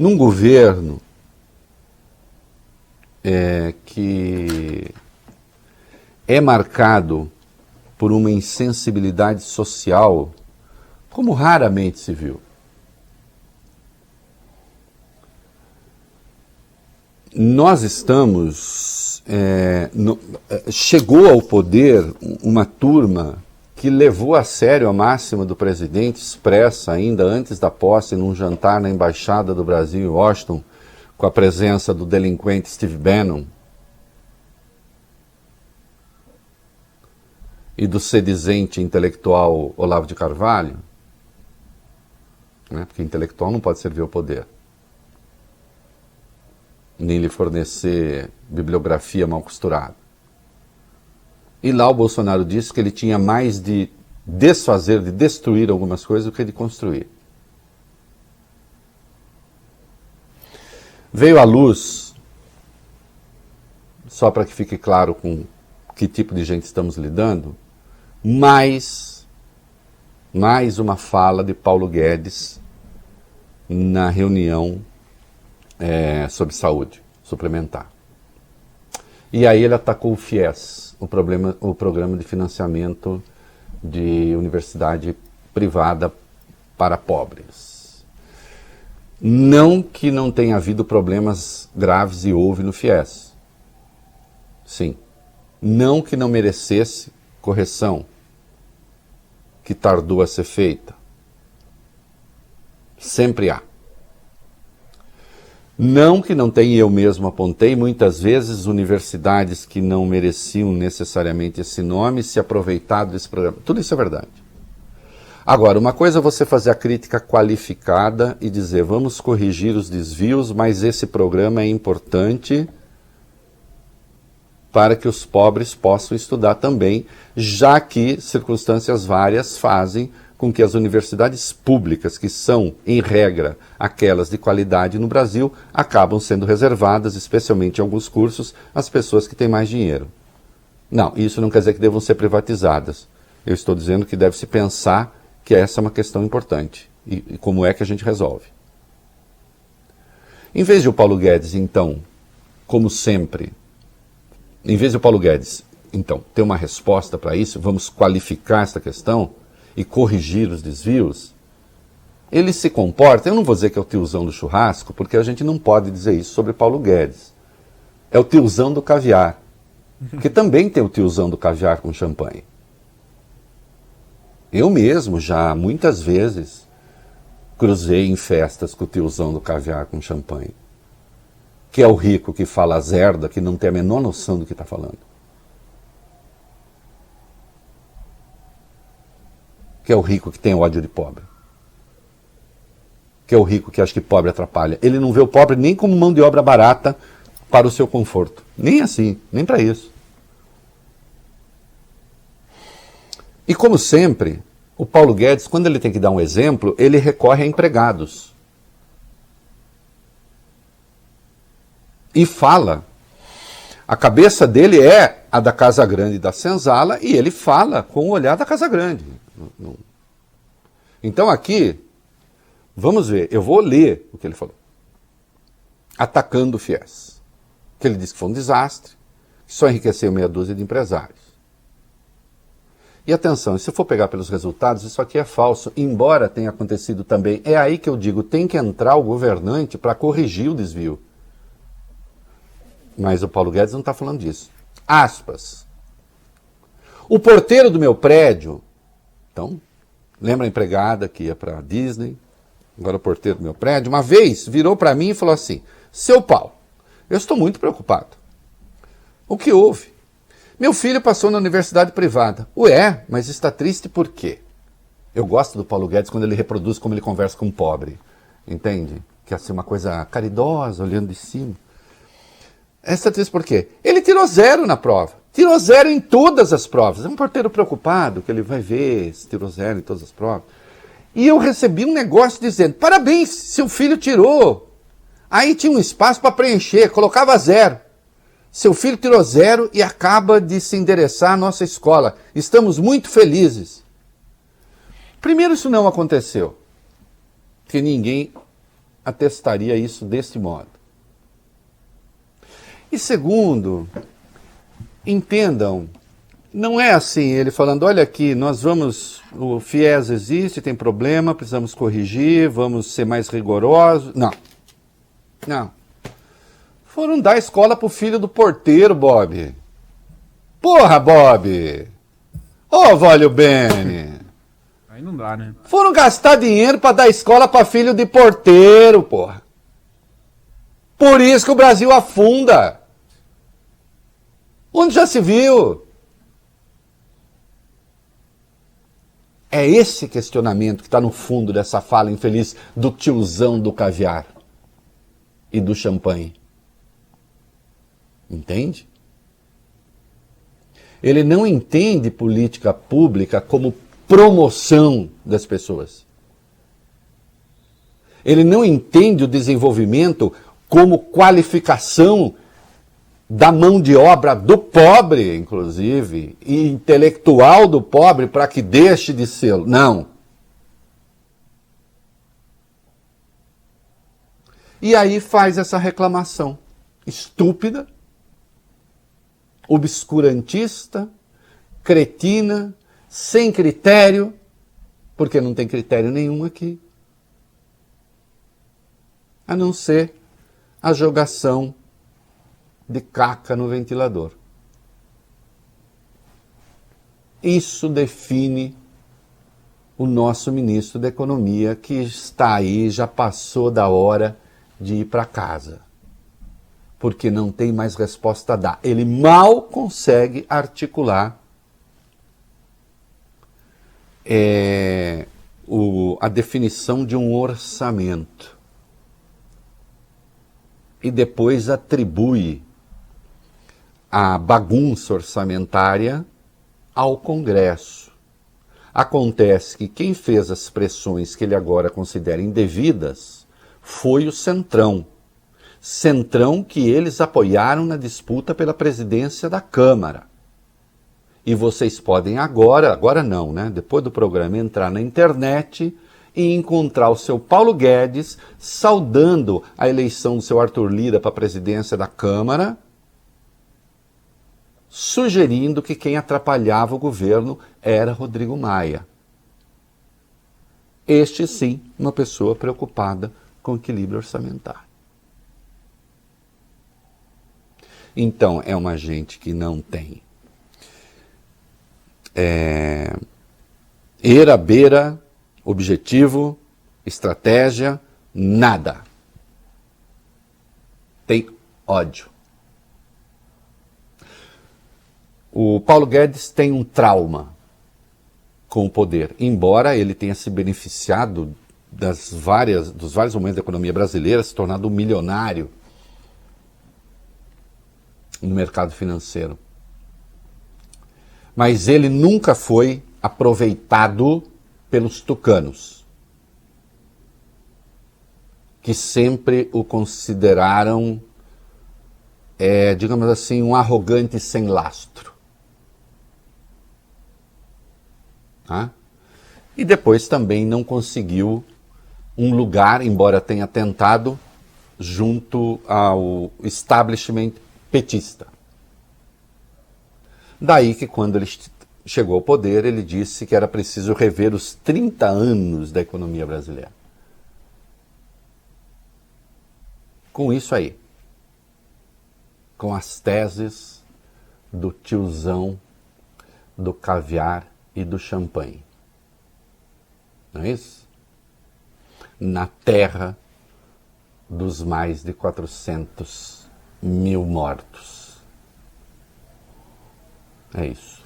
Num governo que é marcado por uma insensibilidade social como raramente se viu. Nós estamos... chegou ao poder uma turma que levou a sério a máxima do presidente, expressa ainda antes da posse, num jantar na Embaixada do Brasil em Washington, com a presença do delinquente Steve Bannon e do sedizente intelectual Olavo de Carvalho, né? Porque intelectual não pode servir ao poder, nem lhe fornecer bibliografia mal costurada. E lá o Bolsonaro disse que ele tinha mais de desfazer, de destruir algumas coisas do que de construir. Veio à luz, só para que fique claro com que tipo de gente estamos lidando, mais uma fala de Paulo Guedes na reunião sobre saúde suplementar. E aí ele atacou o FIES, o programa de financiamento de universidade privada para pobres. Não que não tenha havido problemas graves e houve no FIES. Sim. Não que não merecesse correção, que tardou a ser feita. Sempre há. Não que não tenha, eu mesmo apontei, muitas vezes universidades que não mereciam necessariamente esse nome se aproveitaram desse programa. Tudo isso é verdade. Agora, uma coisa é você fazer a crítica qualificada e dizer, vamos corrigir os desvios, mas esse programa é importante para que os pobres possam estudar também, já que circunstâncias várias fazem com que as universidades públicas, que são, em regra, aquelas de qualidade no Brasil, acabam sendo reservadas, especialmente em alguns cursos, às pessoas que têm mais dinheiro. Não, isso não quer dizer que devam ser privatizadas. Eu estou dizendo que deve-se pensar que essa é uma questão importante. E como é que a gente resolve? Em vez de o Paulo Guedes, então, como sempre, em vez de o Paulo Guedes, então, ter uma resposta para isso, vamos qualificar esta questão e corrigir os desvios, ele se comporta, eu não vou dizer que é o tiozão do churrasco, porque a gente não pode dizer isso sobre Paulo Guedes. É o tiozão do caviar, porque também tem o tiozão do caviar com champanhe. Eu mesmo já, muitas vezes, cruzei em festas com o tiozão do caviar com champanhe, que é o rico que fala azerda, que não tem a menor noção do que está falando. Que é o rico que tem ódio de pobre. Que é o rico que acha que pobre atrapalha. Ele não vê o pobre nem como mão de obra barata para o seu conforto. Nem assim, nem para isso. E como sempre, o Paulo Guedes, quando ele tem que dar um exemplo, ele recorre a empregados. E fala. A cabeça dele é a da Casa Grande e da Senzala, e ele fala com o olhar da Casa Grande. Então aqui, vamos ver, eu vou ler o que ele falou. Atacando o FIES. Que ele disse que foi um desastre, que só enriqueceu meia dúzia de empresários. E atenção, se for pegar pelos resultados, isso aqui é falso, embora tenha acontecido também. É aí que eu digo, tem que entrar o governante para corrigir o desvio. Mas o Paulo Guedes não está falando disso. Aspas. O porteiro do meu prédio, então, lembra a empregada que ia para a Disney? Agora o porteiro do meu prédio, uma vez virou para mim e falou assim, seu Paulo, eu estou muito preocupado. O que houve? Meu filho passou na universidade privada. Ué, mas está triste por quê? Eu gosto do Paulo Guedes quando ele reproduz como ele conversa com o pobre. Entende? Que é assim uma coisa caridosa, olhando de cima. Está triste por quê? Ele tirou 0 na prova. Tirou 0 em todas as provas. É um porteiro preocupado que ele vai ver se tirou 0 em todas as provas. E eu recebi um negócio dizendo, parabéns, seu filho tirou. Aí tinha um espaço para preencher, colocava 0. Seu filho tirou 0 e acaba de se endereçar à nossa escola. Estamos muito felizes. Primeiro, isso não aconteceu. Porque ninguém atestaria isso desse modo. E segundo, entendam, não é assim, ele falando, olha aqui, o FIES existe, tem problema, precisamos corrigir, vamos ser mais rigorosos. Não. Foram dar escola pro filho do porteiro, Bob. Porra, Bob! Ô, Vólio Bene! Aí não dá, né? Foram gastar dinheiro para dar escola para filho de porteiro, porra. Por isso que o Brasil afunda. Onde já se viu? É esse questionamento que está no fundo dessa fala infeliz do tiozão do caviar e do champanhe. Entende? Ele não entende política pública como promoção das pessoas. Ele não entende o desenvolvimento como qualificação da mão de obra do pobre, inclusive, e intelectual do pobre para que deixe de ser. Não. E aí faz essa reclamação estúpida, obscurantista, cretina, sem critério, porque não tem critério nenhum aqui, a não ser a jogação de caca no ventilador. Isso define o nosso ministro da Economia, que está aí, já passou da hora de ir para casa, porque não tem mais resposta a dar. Ele mal consegue articular a definição de um orçamento. E depois atribui a bagunça orçamentária ao Congresso. Acontece que quem fez as pressões que ele agora considera indevidas foi o Centrão. Centrão que eles apoiaram na disputa pela presidência da Câmara. E vocês podem agora não, né? Depois do programa, entrar na internet e encontrar o seu Paulo Guedes saudando a eleição do seu Arthur Lira para a presidência da Câmara, sugerindo que quem atrapalhava o governo era Rodrigo Maia. Este sim, uma pessoa preocupada com o equilíbrio orçamentário. Então, é uma gente que não tem beira, objetivo, estratégia, nada. Tem ódio. O Paulo Guedes tem um trauma com o poder, embora ele tenha se beneficiado dos vários momentos da economia brasileira, se tornado um milionário no mercado financeiro. Mas ele nunca foi aproveitado pelos tucanos, que sempre o consideraram, digamos assim, um arrogante sem lastro. Tá? E depois também não conseguiu um lugar, embora tenha tentado, junto ao establishment petista. Daí que quando ele chegou ao poder, ele disse que era preciso rever os 30 anos da economia brasileira. Com isso aí, com as teses do tiozão, do caviar e do champanhe. Não é isso? Na terra dos mais de 400 mil mortos. É isso.